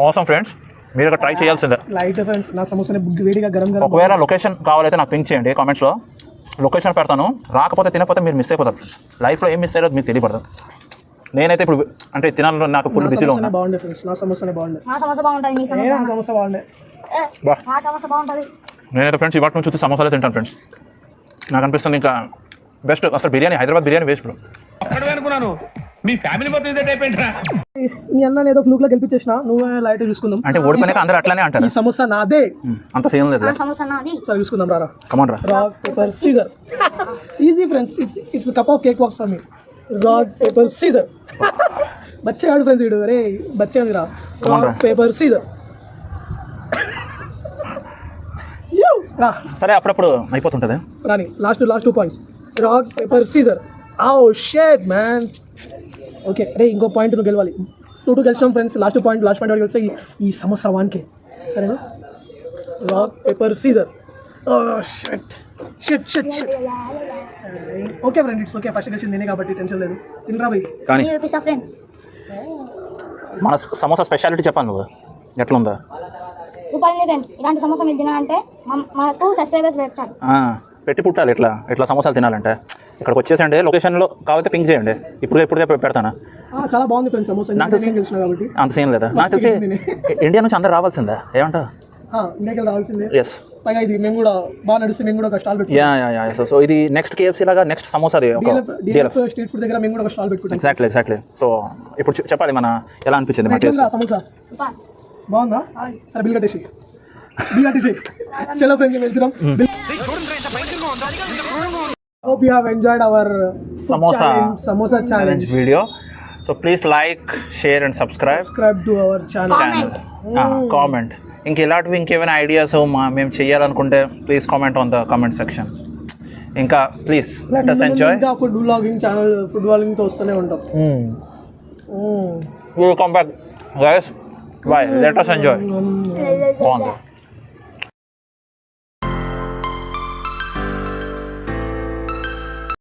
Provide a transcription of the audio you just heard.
అవసరం ఫ్రెండ్స్, మీరు ఇక్కడ ట్రై చేయాల్సిందే. లైట్ ఫ్రెండ్స్, నా సమోసాని వేడిగా గరం గరం. ఒకవేళ లొకేషన్ కావాలైతే నాకు పింక్ చేయండి కామెంట్స్లో, లొకేషన్ పెడతాను. రాకపోతే తినకపోతే మీరు మిస్ అయిపోతారు ఫ్రెండ్స్. లైఫ్లో ఏం మిస్ అయ్యారో మీకు తెలియపడదు. నేనైతే ఇప్పుడు అంటే తినాలని నాకు ఫుల్ బిజీలో ఉన్నా. బాగుండే ఫ్రెండ్స్, నా సమోసానే బాగుండే. సమోసా బాగుండే. నేనైతే ఫ్రెండ్స్ ఇవాటి నుంచి చూసి సమోసాలే తింటాను ఫ్రెండ్స్. నాకు అనిపిస్తుంది ఇంకా బెస్ట్. అసలు బిర్యానీ, హైదరాబాద్ బిర్యానీ వేస్ట్ బ్రో. అనుకున్నాను మీ ఫ్యామిలీ మొత్తం ఇదే టైప్ ఏంట్రా. మీ అన్న ఏదో ఫ్లూక్ లో గెలిపించేసిన, నువ్వే లైట్ చూసుకుందాం. అంటే ఓడిపోయినాక అందరూ అట్లానే అంటారు. ఈ సమోసా నాదే, అంత సీన్ లేదు. సరే చూసుకుందాం రా. కమాన్ రా. Rock paper scissor. Easy friends, it's cup of cake walk for me. Rock paper scissor. బచ్చాడు ఫ్రెండ్స్ వీడు. అరే బచ్చాడు రా. Rock paper scissor. సరే అప్పుడప్పుడు అయిపోతుంటుంది రాని. Last 2 points. Rock paper scissor. Oh shit man. Okay, అరే ఇంకో పాయింట్ నువ్వు గెలవాలి. 2 గెలిచాం ఫ్రెండ్స్. లాస్ట్ పాయింట్ వాడు గెలిస్తే ఈ సమోసా వాన్కే. సరేనా? Rock paper scissor. Oh shit shit shit shit. Okay friend, it's okay. First గెలిచింది నేనే కాబట్టి టెన్షన్ లేదు. తినరా భయ్. కానీ మన సమోసా స్పెషాలిటీ చెప్పాను నువ్వు, ఎట్లుందా? ఇలాంటి సమోసా మీరు తినాలంటే మాకు సబ్స్క్రైబర్స్ పెట్టి పుట్టాలి. ఇట్లా సమోసాలు తినాలంటే ఇక్కడికి వచ్చేసండి. లొకేషన్లో కావాలంటే పింక్ చేయండి. ఇప్పుడే పెడతానా? చాలా బాగుంది ఫ్రెండ్స్ సమోసా. నాకు తెలిసి కాబట్టి అంత సీన్ లేదా? నాకు తెలిసి ఇండియా నుంచి అందరు రావాల్సిందా? ఏమంటా ఇండియాకి రావాల్సిందే. ఎస్. పైగా ఇది మేము కూడా బాగా నడిస్తే మేము కూడా ఒక స్టాల్ పెట్టుకుంటాం. సో ఇది నెక్స్ట్ KFC లాగా నెక్స్ట్ సమోసాది స్ట్రీట్ ఫుడ్ దగ్గర మేము కూడా ఒక స్టాల్ పెట్టుకుంటాం. ఎగ్జాక్ట్లీ. సో ఇప్పుడు చెప్పాలి మన ఎలా అనిపించింది మన టేస్ట్. సమోసా బాగుందా? సరే బిల్ కట్టేసి చలో ఫ్రెండ్స్ వెళ్తున్నాం. Hope you have enjoyed our samosa challenge video. So please like, share and subscribe to our channel. Comment. ఇంకేమైనా ఐడియాస్ మేము చేయాలనుకుంటే please comment on the comment section. ఇంకా ప్లీజ్ లెట్ us enjoy. ఇంకా food vlogging channel, food vlogging తో వస్తూనే ఉంటాం. We will come back guys. Bye. Let us enjoy.